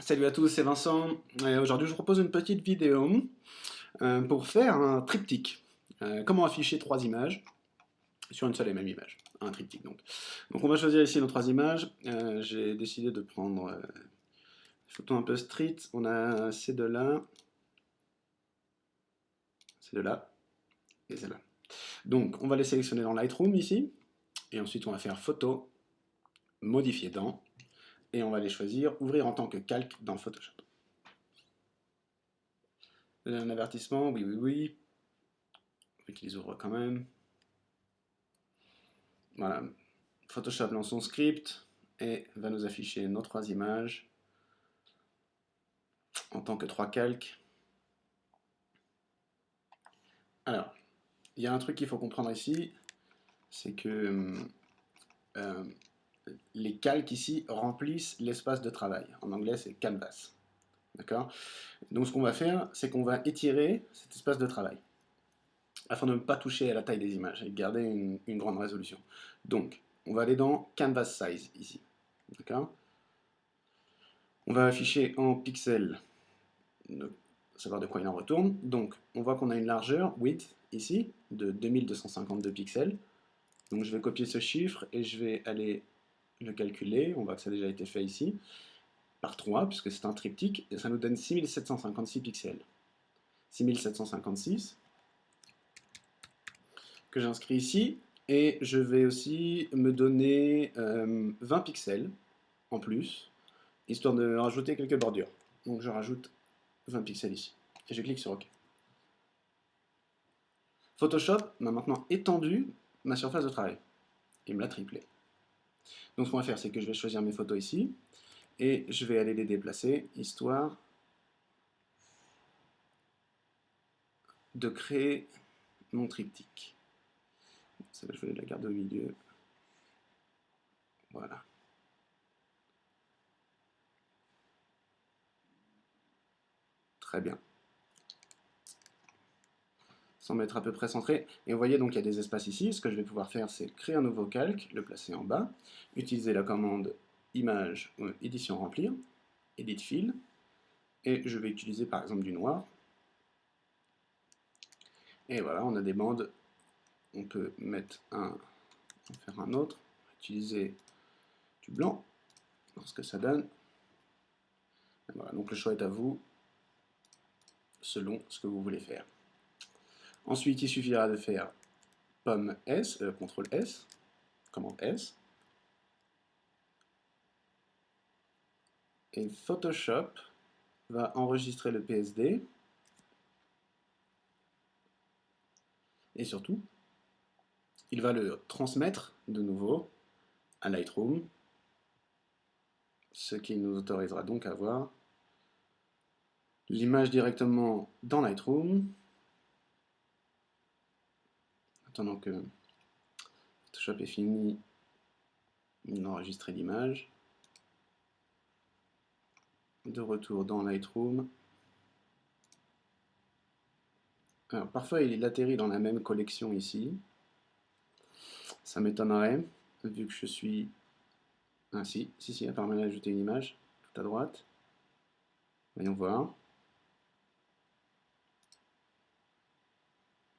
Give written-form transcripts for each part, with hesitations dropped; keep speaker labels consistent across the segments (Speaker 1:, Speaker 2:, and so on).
Speaker 1: Salut à tous, c'est Vincent. Aujourd'hui, je vous propose une petite vidéo pour faire un triptyque. Comment afficher trois images sur une seule et même image. Un triptyque donc. Donc on va choisir ici nos trois images. J'ai décidé de prendre une photo un peu street. On a ces deux-là, ces deux-là et celle-là. Donc on va les sélectionner dans Lightroom ici. Et ensuite on va faire photo, modifier dans. Et on va les choisir, ouvrir en tant que calque dans Photoshop. Un avertissement, oui, oui, oui. Faut qu'ils ouvrent quand même. Voilà. Photoshop lance son script et va nous afficher nos trois images en tant que trois calques. Alors, il y a un truc qu'il faut comprendre ici, c'est que euh, les calques ici remplissent l'espace de travail. En anglais, c'est canvas. D'accord? Donc, ce qu'on va faire, c'est qu'on va étirer cet espace de travail afin de ne pas toucher à la taille des images et de garder une grande résolution. Donc, on va aller dans Canvas Size ici. D'accord? On va afficher en pixels, savoir de quoi il en retourne. Donc, on voit qu'on a une largeur, width, ici, de 2252 pixels. Donc, je vais copier ce chiffre et je vais aller le calculer. On voit que ça a déjà été fait ici, par 3, puisque c'est un triptyque, et ça nous donne 6756 pixels. 6756, que j'inscris ici, et je vais aussi me donner 20 pixels en plus, histoire de rajouter quelques bordures. Donc, je rajoute 20 pixels ici, et je clique sur OK. Photoshop m'a maintenant étendu ma surface de travail. Il me l'a triplé. Donc ce qu'on va faire, c'est que je vais choisir mes photos ici, et je vais aller les déplacer, histoire de créer mon triptyque. Ça, je vais la garder au milieu. Voilà. Très bien. Sans mettre à peu près centré. Et vous voyez, donc il y a des espaces ici. Ce que je vais pouvoir faire, c'est créer un nouveau calque, le placer en bas, utiliser la commande image, édition remplir, edit fill, et je vais utiliser par exemple du noir. Et voilà, on a des bandes. On peut mettre en faire un autre, utiliser du blanc, voir ce que ça donne. Et voilà, donc le choix est à vous, selon ce que vous voulez faire. Ensuite, il suffira de faire pomme S, CTRL S, commande S, et Photoshop va enregistrer le PSD, et surtout, il va le transmettre de nouveau à Lightroom, ce qui nous autorisera donc à voir l'image directement dans Lightroom, attendant que Photoshop ait fini d'enregistrer l'image. De retour dans Lightroom. Alors, parfois, il atterrit dans la même collection ici. Ça m'étonnerait, vu que je suis... Ah si, ça permet d'ajouter une image, tout à droite. Voyons voir.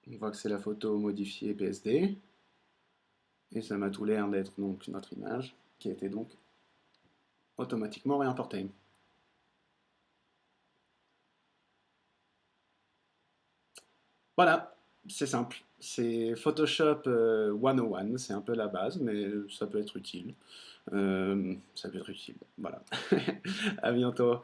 Speaker 1: On voit que c'est la photo modifiée PSD. Et ça m'a tout l'air d'être donc notre image, qui a été donc automatiquement réimportée. Voilà, c'est simple. C'est Photoshop 101, c'est un peu la base, mais ça peut être utile. Ça peut être utile, voilà. À bientôt.